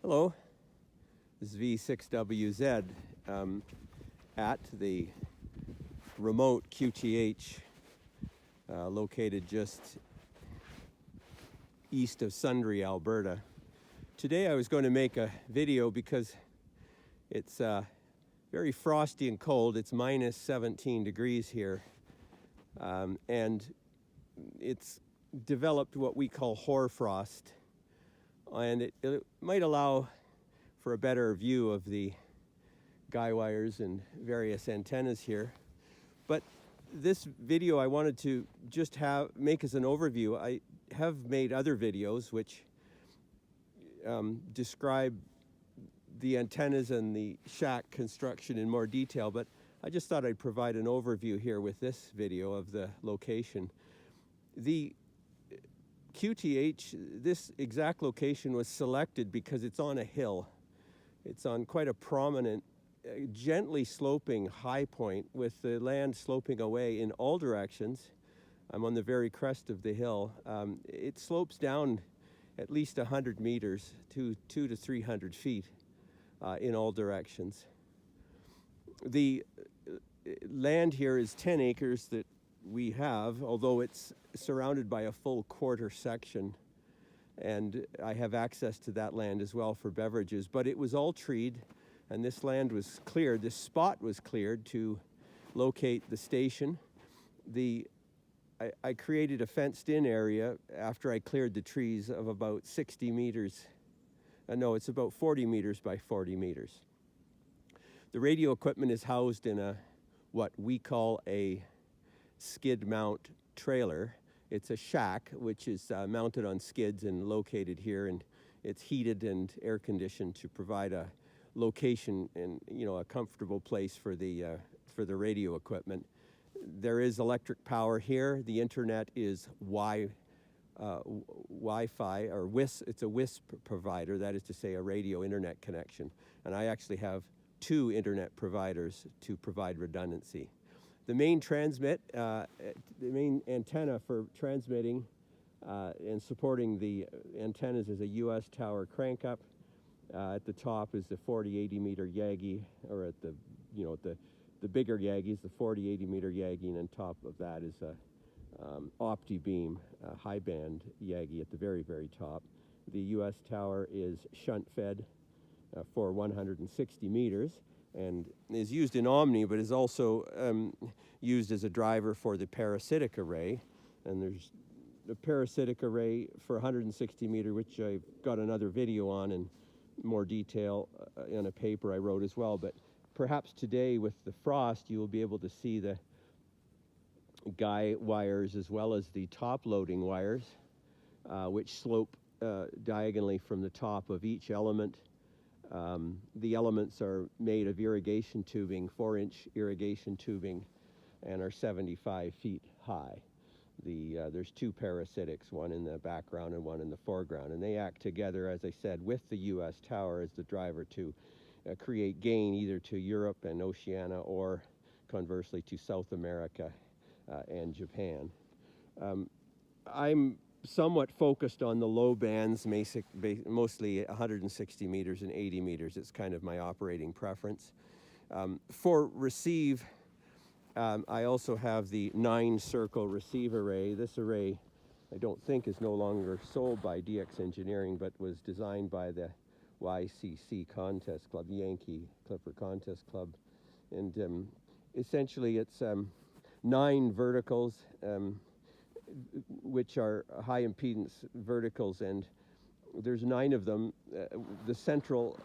Hello, this is VE6WZ at the remote QTH located just east of Sundre, Alberta. Today I was going to make a video because it's very frosty and cold. It's minus 17 degrees here, and it's developed what we call hoarfrost, and it might allow for a better view of the guy wires and various antennas here. But this video I wanted to just make as an overview. I have made other videos which describe the antennas and the shack construction in more detail, but I just thought I'd provide an overview here with this video of the location. The QTH, this exact location was selected because it's on a hill. It's on quite a prominent, gently sloping high point with the land sloping away in all directions. I'm on the very crest of the hill. It slopes down at least 100 meters to 200 to 300 feet in all directions. The land here is 10 acres that we have, although it's surrounded by a full quarter section, and I have access to that land as well for beverages. But it was all treed, and this land was cleared. This spot was cleared to locate the station. I created a fenced-in area after I cleared the trees of about 60 meters. No, it's about 40 meters by 40 meters. The radio equipment is housed in what we call a skid mount trailer. It's a shack which is mounted on skids and located here, and it's heated and air conditioned to provide a location and a comfortable place for the radio equipment. There is electric power here. The internet is Wi-Fi or WISP. It's a WISP provider, that is to say a radio internet connection, and I actually have two internet providers to provide redundancy. The main antenna for transmitting and supporting the antennas is a U.S. tower crank up. At the top is the 40-80 meter Yagi, or at the bigger Yagi is the 40-80 meter Yagi, and on top of that is a opti-beam high band Yagi at the very, very top. The U.S. tower is shunt fed for 160 meters. And is used in Omni, but is also used as a driver for the parasitic array. And there's the parasitic array for 160 meter, which I've got another video on in more detail in a paper I wrote as well. But perhaps today with the frost, you will be able to see the guy wires as well as the top loading wires, which slope diagonally from the top of each element. The elements are made of irrigation tubing, 4-inch irrigation tubing, and are 75 feet high. There's two parasitics, one in the background and one in the foreground, and they act together, as I said, with the U.S. tower as the driver to create gain either to Europe and Oceania or conversely to South America and Japan. I'm somewhat focused on the low bands, mostly 160 meters and 80 meters. It's kind of my operating preference. For receive, I also have the 9-circle receive array. This array I don't think is no longer sold by DX Engineering, but was designed by the YCC Contest Club, the Yankee Clipper Contest Club. And essentially it's 9 verticals, which are high impedance verticals, and there's 9 of them. The central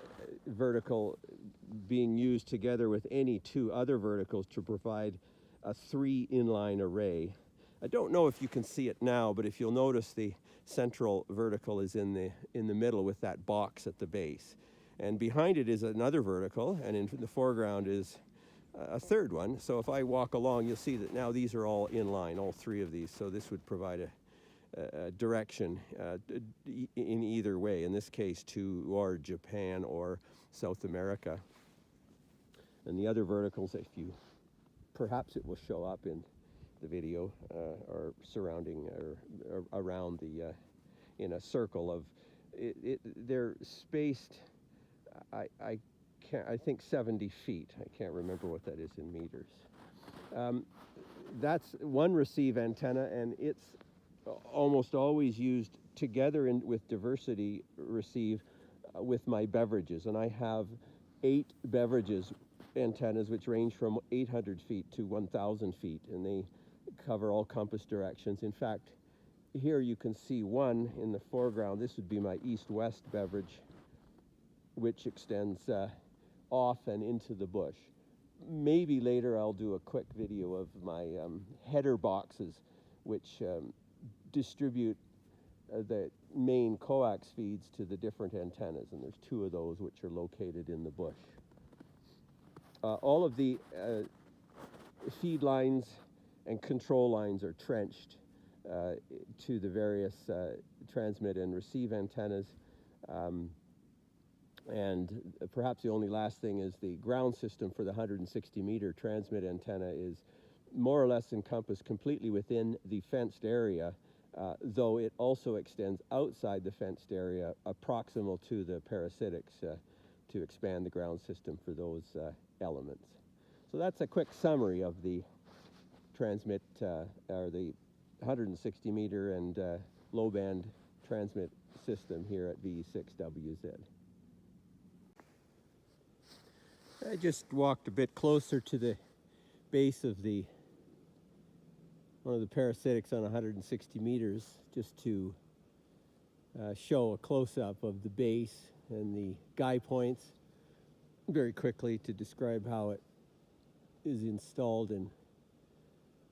vertical being used together with any 2 other verticals to provide a 3 inline array. I don't know if you can see it now, but if you'll notice, the central vertical is in the middle with that box at the base, and behind it is another vertical, and in the foreground is a third one. So if I walk along, you'll see that now these are all in line, all 3 of these. So this would provide a direction in either way, in this case to Japan or South America. And the other verticals, perhaps it will show up in the video, are surrounding or around in a circle of, they're spaced I think 70 feet. I can't remember what that is in meters. That's one receive antenna, and it's almost always used together with diversity receive with my beverages. And I have 8 beverages antennas which range from 800 feet to 1,000 feet, and they cover all compass directions. In fact, here you can see one in the foreground. This would be my east-west beverage, which extends off and into the bush. Maybe later I'll do a quick video of my header boxes, which distribute the main coax feeds to the different antennas, and there's 2 of those which are located in the bush. All of the feed lines and control lines are trenched to the various transmit and receive antennas. And perhaps the only last thing is the ground system for the 160-meter transmit antenna is more or less encompassed completely within the fenced area, though it also extends outside the fenced area proximal to the parasitics to expand the ground system for those elements. So that's a quick summary of the transmit, or the 160-meter and low-band transmit system here at VE6WZ. I just walked a bit closer to the base of one of the parasitics on 160 meters just to show a close-up of the base and the guy points very quickly to describe how it is installed in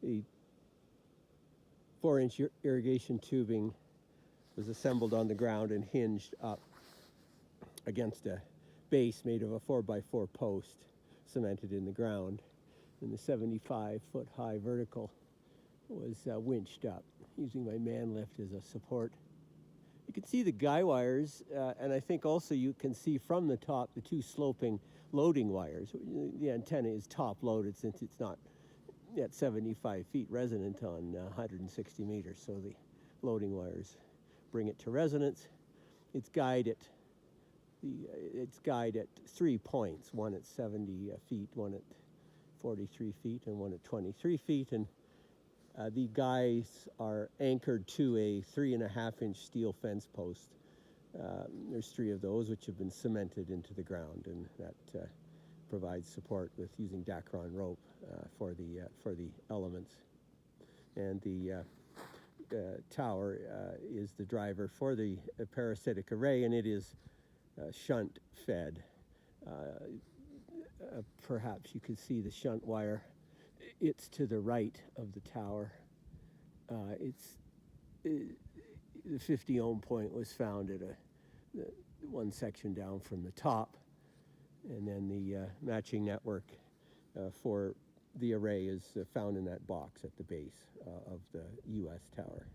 a 4-inch irrigation tubing was assembled on the ground and hinged up against a base made of a 4x4 post cemented in the ground, and the 75-foot high vertical was winched up using my man lift as a support. You can see the guy wires, and I think also you can see from the top the 2 sloping loading wires. The antenna is top loaded since it's not at 75 feet resonant on 160 meters, so the loading wires bring it to resonance. It's guyed at 3 points, one at 70 feet, one at 43 feet, and one at 23 feet. And the guys are anchored to a 3.5-inch steel fence post. There's 3 of those which have been cemented into the ground, and that provides support with using Dacron rope for the elements. And the tower is the driver for the parasitic array, and it is shunt fed. Perhaps you can see the shunt wire. It's to the right of the tower. The 50 ohm point was found at one section down from the top, and then the matching network for the array is found in that box at the base of the US tower.